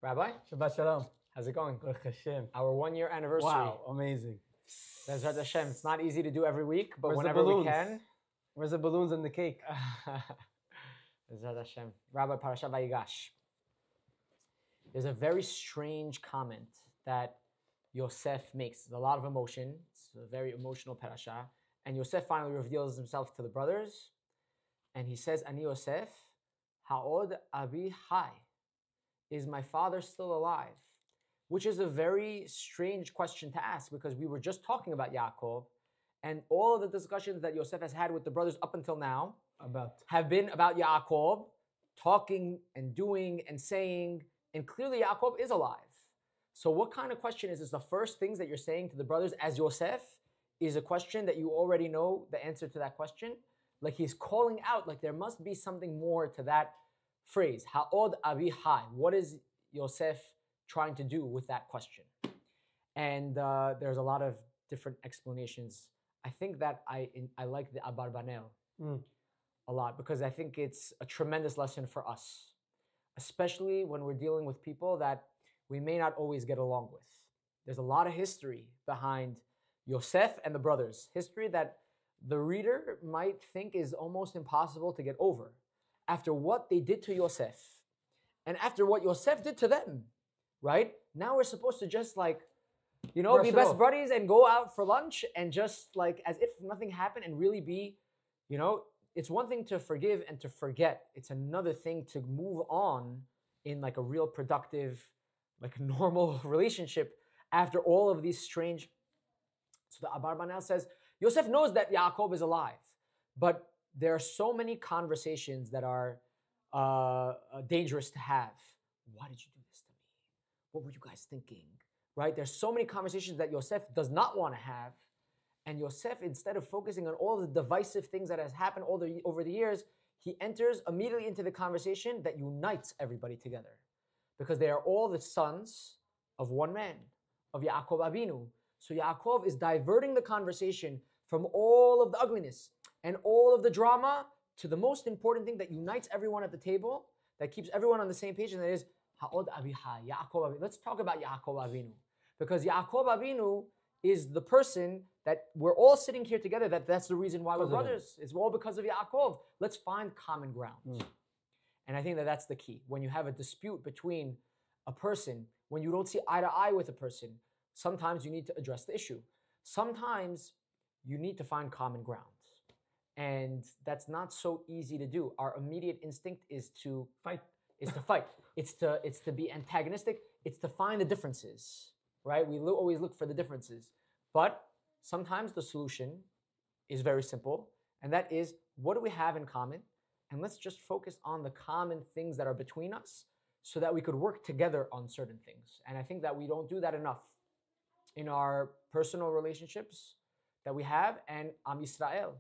Rabbi, Shabbat Shalom. how's it going? Baruch Hashem. Our 1 year anniversary. Wow, amazing. Bezrat Hashem. It's not easy to do every week, but Where's the whenever we balloons? can. Where's the balloons and the cake? Bezrat Hashem. Rabbi, Perashat Vayigash. There's a very strange comment that Yosef makes. There's a lot of emotion. It's a very emotional parasha. And Yosef finally reveals himself to the brothers. And he says, Ani Yosef, ha'od abi hai. Is my father still alive? Which is a very strange question to ask because we were just talking about Yaakov, and all of the discussions that Yosef has had with the brothers up until now have been about Yaakov, talking and doing and saying, and clearly Yaakov is alive. So what kind of question is this? The first things that you're saying to the brothers as Yosef is a question that you already know the answer to that question? Like he's calling out, like there must be something more to that phrase, Ha'od Abi Hai. What is Yosef trying to do with that question? And there's a lot of different explanations. I think that I like the Abarbanel a lot because I think it's a tremendous lesson for us, especially when we're dealing with people that we may not always get along with. There's a lot of history behind Yosef and the brothers, history that the reader might think is almost impossible to get over. After what they did to Yosef, and after what Yosef did to them, right? Now we're supposed to just be best buddies and go out for lunch and just like as if nothing happened and really be, it's one thing to forgive and to forget. It's another thing to move on in like a real productive, like normal relationship after all of these strange. So the Abarbanel says, Yosef knows that Yaakov is alive, but there are so many conversations that are dangerous to have. Why did you do this to me? What were you guys thinking? Right? There's so many conversations that Yosef does not want to have. And Yosef, instead of focusing on all the divisive things that has happened over the years, he enters immediately into the conversation that unites everybody together. Because they are all the sons of one man, of Yaakov Avinu. So Yaakov is diverting the conversation from all of the ugliness and all of the drama to the most important thing that unites everyone at the table, that keeps everyone on the same page, and that is Ha'od Aviha, Yaakov Avinu. Let's talk about Yaakov Avinu. Because Yaakov Avinu is the person that we're all sitting here together, that's the reason why we're brothers. It's all because of Yaakov. Let's find common ground. And I think that that's the key. When you have a dispute between a person, when you don't see eye to eye with a person, sometimes you need to address the issue. Sometimes you need to find common ground. And that's not so easy to do. Our immediate instinct is to fight. It's to be antagonistic. It's to find the differences, right? We always look for the differences. But sometimes the solution is very simple. And that is, what do we have in common? And let's just focus on the common things that are between us so that we could work together on certain things. And I think that we don't do that enough in our personal relationships that we have and Am Yisrael.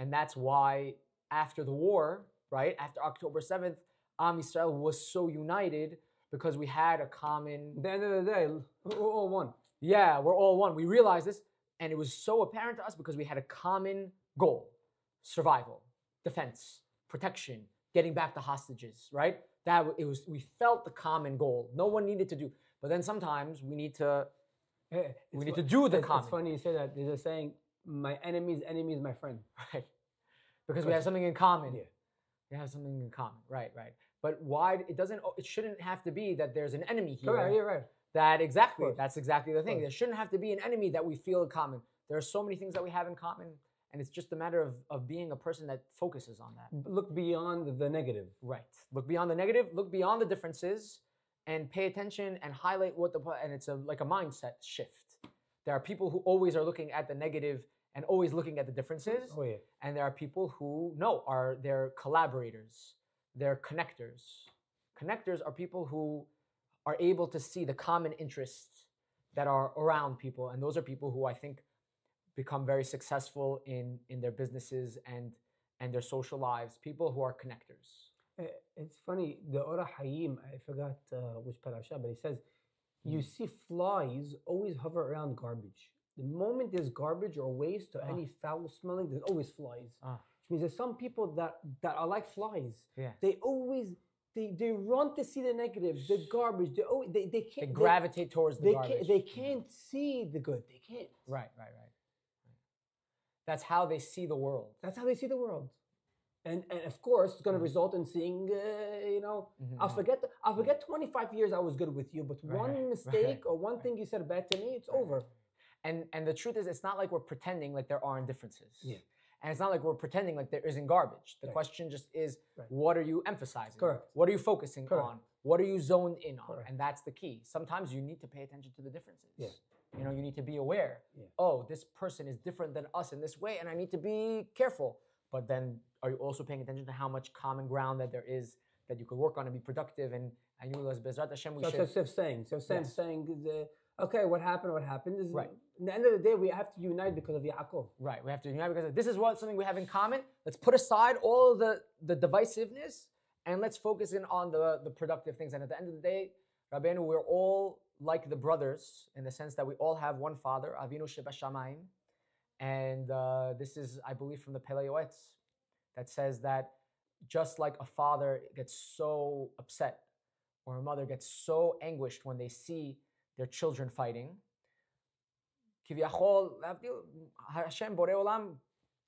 And that's why after the war, right, after October 7th, Am Yisrael was so united because we had a common... At the end of the day, we're all one. Yeah, we're all one. We realized this, and it was so apparent to us because we had a common goal: survival, defense, protection, getting back the hostages, right? We felt the common goal. No one needed to do. But then sometimes we need to do the common. It's funny you say that. There's a saying, my enemy's enemy is my friend. Right. Because we have something in common. Yeah. We have something in common. Right. But why it shouldn't have to be that there's an enemy here. Correct, you're right. That's exactly the thing. There shouldn't have to be an enemy that we feel in common. There are so many things that we have in common, and it's just a matter of being a person that focuses on that. Look beyond the negative. Right. Look beyond the negative, look beyond the differences, and pay attention and highlight and it's like a mindset shift. There are people who always are looking at the negative and always looking at the differences. Oh, yeah. And there are people who they're collaborators, they're connectors. Connectors are people who are able to see the common interests that are around people. And those are people who I think become very successful in their businesses and their social lives, people who are connectors. It's funny, the Ora Hayim, I forgot which parasha, but he says, you see flies always hover around garbage. The moment there's garbage or waste or any foul smelling, there's always flies. Which means there's some people that are like flies. Yeah. They always they run to see the negatives, the garbage. They They can't gravitate towards the garbage. They can't see the good. They can't. Right. That's how they see the world. That's how they see the world. And of course, it's going to result in seeing, I'll forget 25 years I was good with you, but one mistake or one thing you said bad to me, it's over. And the truth is, it's not like we're pretending like there aren't differences. Yeah. And it's not like we're pretending like there isn't garbage. The question just is, what are you emphasizing? Correct. What are you focusing on? What are you zoned in on? Correct. And that's the key. Sometimes you need to pay attention to the differences. Yeah. You need to be aware. Yeah. Oh, this person is different than us in this way, and I need to be careful. But then, are you also paying attention to how much common ground that there is that you could work on and be productive? And you realize, Bezrat Hashem, we should. So saying, okay, what happened? What happened is right. At the end of the day, we have to unite because of Yaakov. Right, we have to unite because this is something we have in common. Let's put aside all the divisiveness and let's focus in on the productive things. And at the end of the day, Rabbeinu, we're all like the brothers in the sense that we all have one father, Avinu Shebashamayim. And this is, I believe, from the Pele Yoetz that says that just like a father gets so upset or a mother gets so anguished when they see their children fighting, Kiviyachol, Hashem, Borei Olam,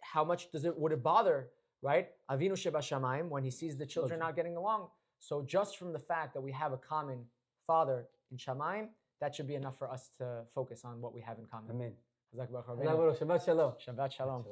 how much would it bother, right? Avinu Shebashamayim, when he sees the children not getting along. So just from the fact that we have a common father in Shamayim, that should be enough for us to focus on what we have in common. Amen. Shabbat Shalom.